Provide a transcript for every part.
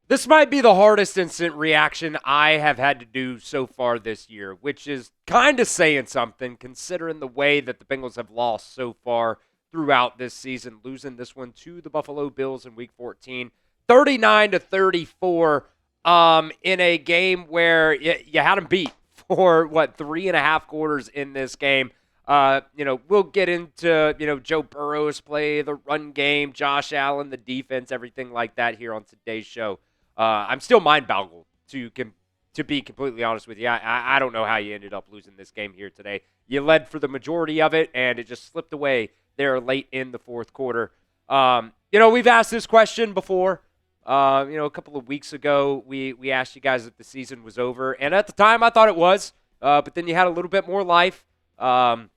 This might be the hardest instant reaction I have had to do so far this year, which is kind of saying something considering the way that the Bengals have lost so far throughout this season, losing this one to the Buffalo Bills in Week 14, 39-34, in a game where you had them beat for, 3.5 quarters in this game. We'll get into, Joe Burrow's play, the run game, Josh Allen, the defense, everything like that here on today's show. I'm still mind-boggled to be completely honest with you. I don't know how you ended up losing this game here today. You led for the majority of it, and it just slipped away there late in the fourth quarter. We've asked this question before. A couple of weeks ago, we asked you guys if the season was over, and at the time I thought it was, but then you had a little bit more life. The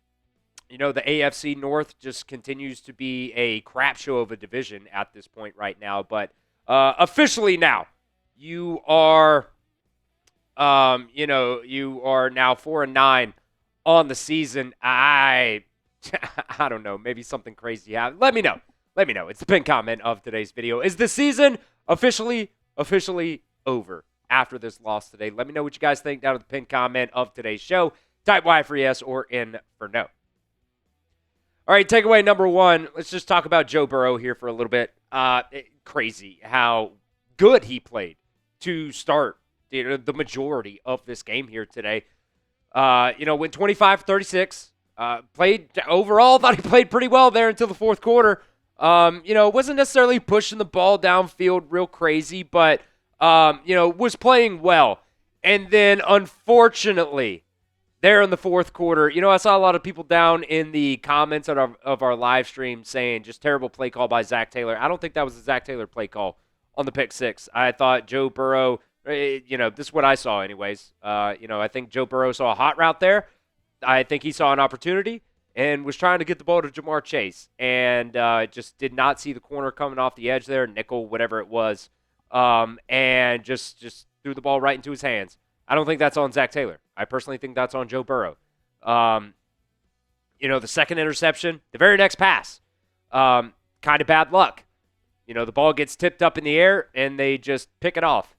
AFC North just continues to be a crap show of a division at this point right now, but officially now, you are now 4-9 on the season. I don't know, maybe something crazy happened. Let me know. It's the pinned comment of today's video. Is the season officially over after this loss today? Let me know what you guys think down in the pinned comment of today's show. Type Y for yes or N for no. All right, takeaway number one. Let's just talk about Joe Burrow here for a little bit. Crazy how good he played to start the majority of this game here today. Went 25-36. Played overall, thought he played pretty well there until the fourth quarter. Wasn't necessarily pushing the ball downfield real crazy, but, was playing well. And then, unfortunately, there in the fourth quarter, I saw a lot of people down in the comments of our live stream saying just terrible play call by Zach Taylor. I don't think that was a Zach Taylor play call on the pick six. I thought Joe Burrow, this is what I saw anyways. I think Joe Burrow saw a hot route there. I think he saw an opportunity and was trying to get the ball to Jamar Chase and just did not see the corner coming off the edge there, nickel, whatever it was, and just threw the ball right into his hands. I don't think that's on Zach Taylor. I personally think that's on Joe Burrow. The second interception, the very next pass, kind of bad luck. The ball gets tipped up in the air, and they just pick it off.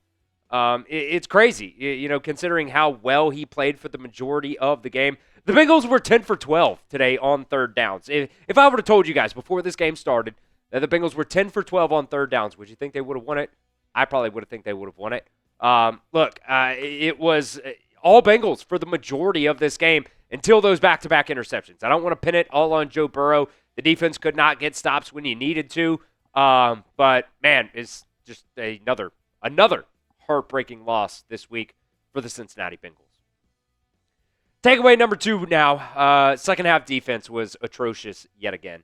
It's crazy, considering how well he played for the majority of the game. The Bengals were 10 for 12 today on third downs. If I would have told you guys before this game started that the Bengals were 10 for 12 on third downs, would you think they would have won it? I probably would have think they would have won it. It was all Bengals for the majority of this game until those back-to-back interceptions. I don't want to pin it all on Joe Burrow. The defense could not get stops when you needed to. But, man, it's just another heartbreaking loss this week for the Cincinnati Bengals. Takeaway number two now. Second half defense was atrocious yet again.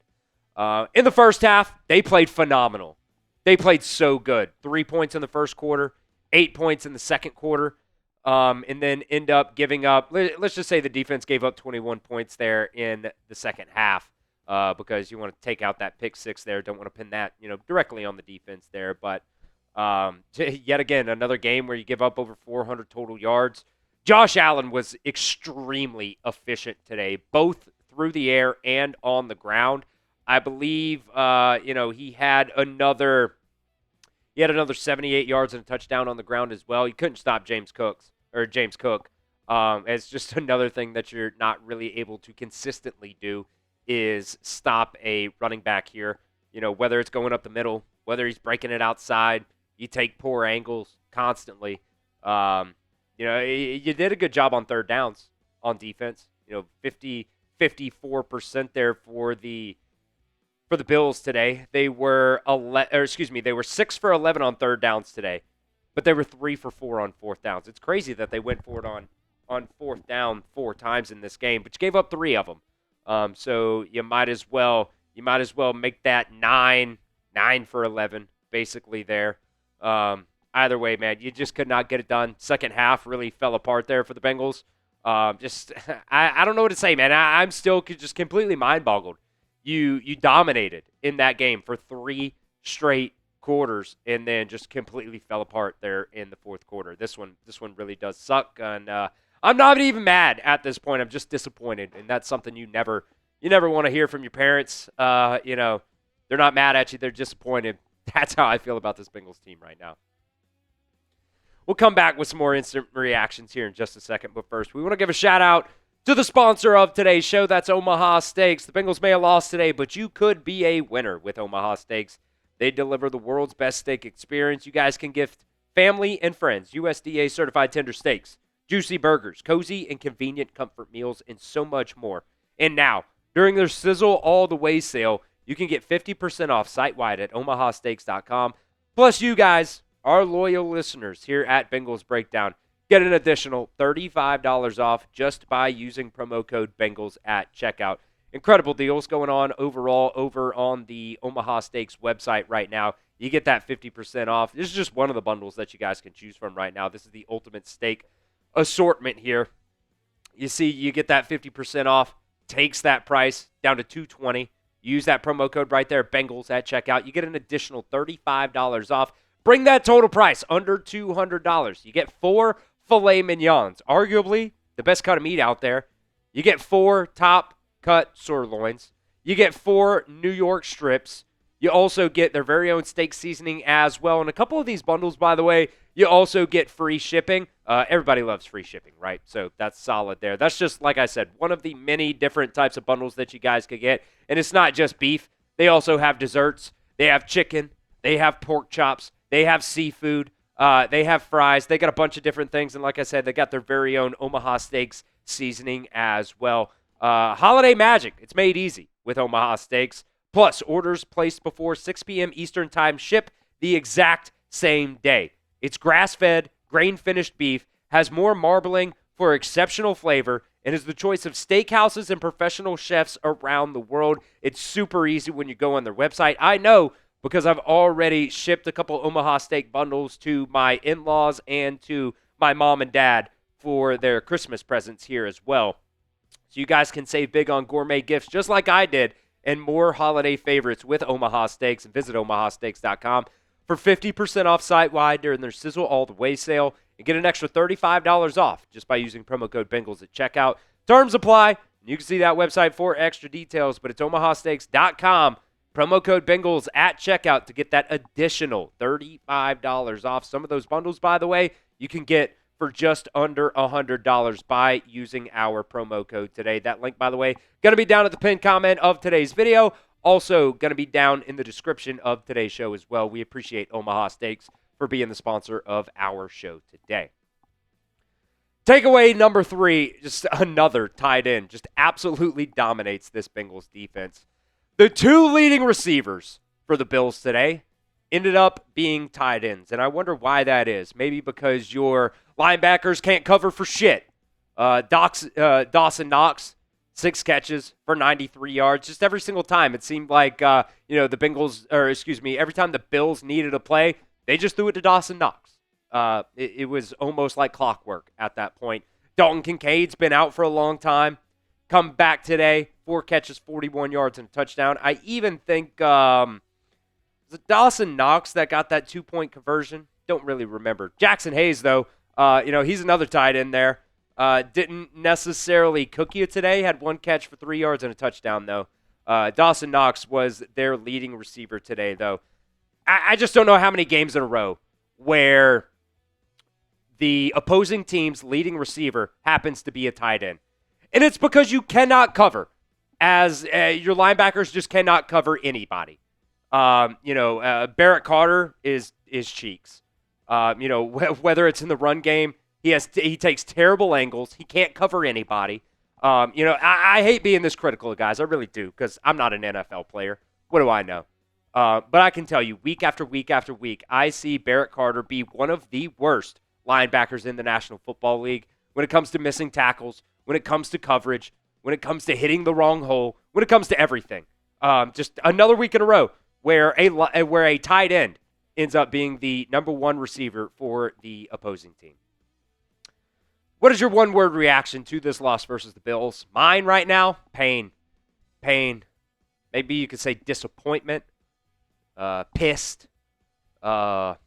In the first half, they played phenomenal. They played so good. 3 points in the first quarter, 8 points in the second quarter, and then end up giving up. Let's just say the defense gave up 21 points there in the second half because you want to take out that pick six there. Don't want to pin that directly on the defense there. But yet again, another game where you give up over 400 total yards. Josh Allen was extremely efficient today, both through the air and on the ground. I believe he had another 78 yards and a touchdown on the ground as well. He couldn't stop James Cook. It's just another thing that you're not really able to consistently do is stop a running back here. Whether it's going up the middle, whether he's breaking it outside, you take poor angles constantly. You did a good job on third downs on defense. 54% there for the Bills today. They were 6 for 11 on third downs today, but they were 3 for 4 on fourth downs. It's crazy that they went for it on fourth down 4 times in this game, but you gave up 3 of them. So you might as well make that 9 for 11 basically there. Either way, man, you just could not get it done. Second half really fell apart there for the Bengals. I don't know what to say, man. I'm still just completely mind-boggled. You dominated in that game for 3 straight quarters and then just completely fell apart there in the fourth quarter. This one really does suck, and I'm not even mad at this point. I'm just disappointed, and that's something you never want to hear from your parents. They're not mad at you. They're disappointed. That's how I feel about this Bengals team right now. We'll come back with some more instant reactions here in just a second. But first, we want to give a shout out to the sponsor of today's show. That's Omaha Steaks. The Bengals may have lost today, but you could be a winner with Omaha Steaks. They deliver the world's best steak experience. You guys can gift family and friends USDA certified tender steaks, juicy burgers, cozy and convenient comfort meals, and so much more. And now, during their Sizzle All the Way sale, you can get 50% off site-wide at omahasteaks.com. Plus, you guys, our loyal listeners here at Bengals Breakdown, get an additional $35 off just by using promo code Bengals at checkout. Incredible deals going on overall over on the Omaha Steaks website right now. You get that 50% off. This is just one of the bundles that you guys can choose from right now. This is the ultimate steak assortment here. You see, you get that 50% off, takes that price down to $220. Use that promo code right there, Bengals at checkout. You get an additional $35 off. Bring that total price under $200. You get 4 filet mignons, arguably the best cut of meat out there. You get 4 top cut sirloins. You get 4 New York strips. You also get their very own steak seasoning as well. And a couple of these bundles, by the way, you also get free shipping. Everybody loves free shipping, right? So that's solid there. That's just, like I said, one of the many different types of bundles that you guys could get. And it's not just beef. They also have desserts. They have chicken. They have pork chops. They have seafood. They have fries. They got a bunch of different things. And like I said, they got their very own Omaha Steaks seasoning as well. Holiday magic. It's made easy with Omaha Steaks. Plus, orders placed before 6 p.m. Eastern Time ship the exact same day. It's grass-fed, grain-finished beef, has more marbling for exceptional flavor, and is the choice of steakhouses and professional chefs around the world. It's super easy when you go on their website. I know because I've already shipped a couple Omaha Steak bundles to my in-laws and to my mom and dad for their Christmas presents here as well. So you guys can save big on gourmet gifts just like I did and more holiday favorites with Omaha Steaks. And visit omahasteaks.com for 50% off site-wide during their Sizzle All the Way sale and get an extra $35 off just by using promo code Bengals at checkout. Terms apply. You can see that website for extra details, but it's omahasteaks.com. Promo code Bengals at checkout to get that additional $35 off. Some of those bundles, by the way, you can get for just under $100 by using our promo code today. That link, by the way, going to be down at the pinned comment of today's video. Also going to be down in the description of today's show as well. We appreciate Omaha Steaks for being the sponsor of our show today. Takeaway number 3, just another tight end. Just absolutely dominates this Bengals defense. The 2 leading receivers for the Bills today ended up being tight ends, and I wonder why that is. Maybe because your linebackers can't cover for shit. Dawson Knox, 6 catches for 93 yards. Just every single time it seemed like, the Bengals, every time the Bills needed a play, they just threw it to Dawson Knox. It was almost like clockwork at that point. Dalton Kincaid's been out for a long time. Come back today, 4 catches, 41 yards, and a touchdown. I even think, was it Dawson Knox that got that 2-point conversion? Don't really remember. Jackson Hayes, though, he's another tight end there. Didn't necessarily cook you today. Had 1 catch for 3 yards and a touchdown, though. Dawson Knox was their leading receiver today, though. I just don't know how many games in a row where the opposing team's leading receiver happens to be a tight end. And it's because you cannot cover, as your linebackers just cannot cover anybody. Barrett Carter is cheeks. Whether it's in the run game, he takes terrible angles. He can't cover anybody. I hate being this critical of guys. I really do, because I'm not an NFL player. What do I know? But I can tell you, week after week after week, I see Barrett Carter be one of the worst linebackers in the National Football League when it comes to missing tackles, when it comes to coverage, when it comes to hitting the wrong hole, when it comes to everything. Just another week in a row where a tight end ends up being the number 1 receiver for the opposing team. What is your one-word reaction to this loss versus the Bills? Mine right now, pain. Pain. Maybe you could say disappointment. Pissed. I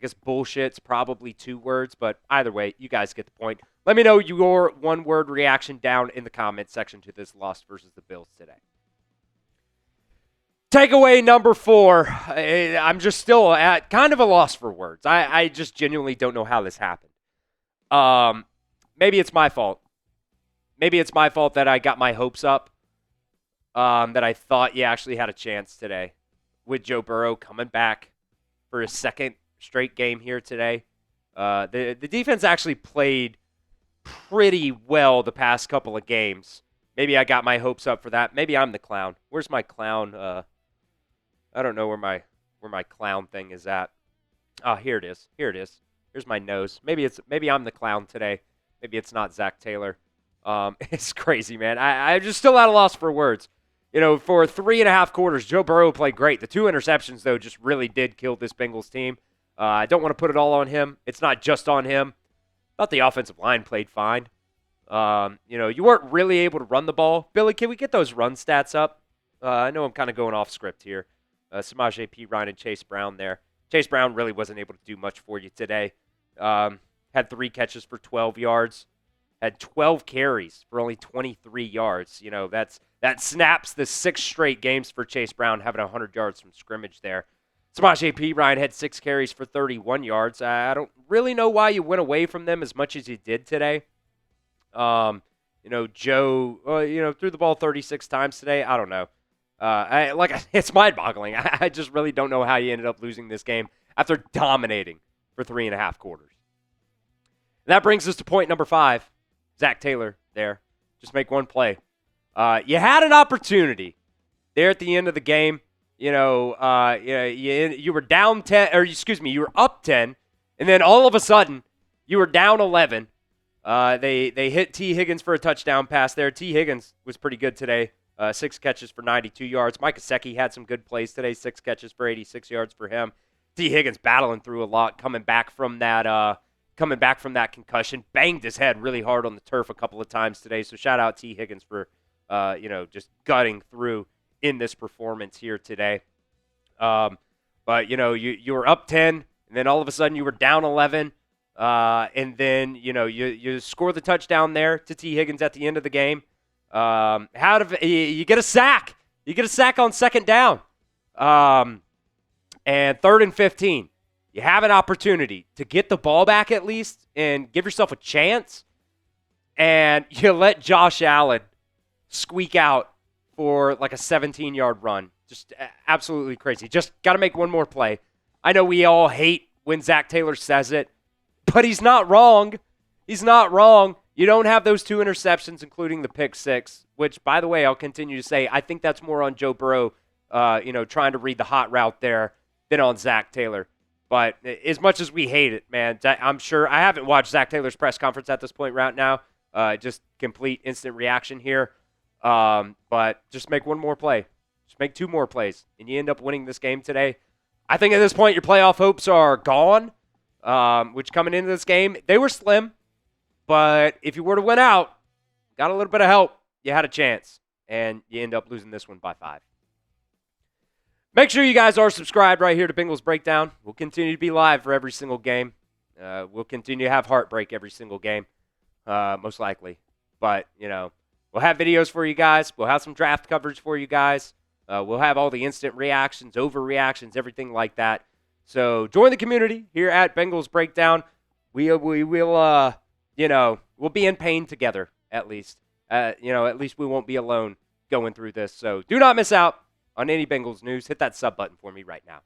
guess bullshit's probably 2 words, but either way, you guys get the point. Let me know your one-word reaction down in the comment section to this loss versus the Bills today. Takeaway number 4. I'm just still at kind of a loss for words. I just genuinely don't know how this happened. Maybe it's my fault. Maybe it's my fault that I got my hopes up, that I thought you actually had a chance today with Joe Burrow coming back for his second straight game here today. The defense actually played pretty well the past couple of games. Maybe I got my hopes up for that. Maybe I'm the clown. Where's my clown? I don't know where my clown thing is at. Oh, here it is. Here it is. Here's my nose. Maybe I'm the clown today. Maybe it's not Zach Taylor. It's crazy, man. I'm just still at a loss for words. You know, for 3.5 quarters, Joe Burrow played great. The 2 interceptions, though, just really did kill this Bengals team. I don't want to put it all on him. It's not just on him. I thought the offensive line played fine. You know, you weren't really able to run the ball. Billy, can we get those run stats up? I know I'm kind of going off script here. Samaje Perine and Chase Brown there. Chase Brown really wasn't able to do much for you today. Had 3 catches for 12 yards. Had 12 carries for only 23 yards. You know, that snaps the 6 straight games for Chase Brown having 100 yards from scrimmage there. Samaje Perine had 6 carries for 31 yards. I don't really know why you went away from them as much as you did today. You know, Joe, threw the ball 36 times today. I don't know. It's mind-boggling. I just really don't know how you ended up losing this game after dominating for 3.5 quarters. And that brings us to point number 5. Zach Taylor there. Just make one play. You had an opportunity there at the end of the game. You know, you were down 10, or excuse me, you were up 10, and then all of a sudden you were down 11. They hit T. Higgins for a touchdown pass there. T. Higgins was pretty good today. 6 catches for 92 yards. Mike Gesicki had some good plays today. 6 catches for 86 yards for him. T. Higgins battling through a lot, coming back from that concussion. Banged his head really hard on the turf a couple of times today. So shout out T. Higgins for just gutting through in this performance here today. But you know, you were up 10, and then all of a sudden you were down 11. And then, you score the touchdown there to T. Higgins at the end of the game. You get a sack. You get a sack on second down. And 3rd and 15. You have an opportunity to get the ball back at least and give yourself a chance. And you let Josh Allen squeak out for like a 17-yard run. Just absolutely crazy. Just got to make one more play. I know we all hate when Zach Taylor says it, but he's not wrong. He's not wrong. You don't have those 2 interceptions, including the pick 6, which, by the way, I'll continue to say, I think that's more on Joe Burrow, trying to read the hot route there than on Zach Taylor. But as much as we hate it, man, I'm sure I haven't watched Zach Taylor's press conference at this point right now. Just complete instant reaction here. But just make one more play. Just make 2 more plays, and you end up winning this game today. I think at this point your playoff hopes are gone. Which coming into this game, they were slim. But if you were to win out, got a little bit of help, you had a chance. And you end up losing this one by 5. Make sure you guys are subscribed right here to Bengals Breakdown. We'll continue to be live for every single game. We'll continue to have heartbreak every single game, most likely. But, we'll have videos for you guys. We'll have some draft coverage for you guys. We'll have all the instant reactions, overreactions, everything like that. So join the community here at Bengals Breakdown. We'll be in pain together, at least. At least we won't be alone going through this. So do not miss out on any Bengals news. Hit that sub button for me right now.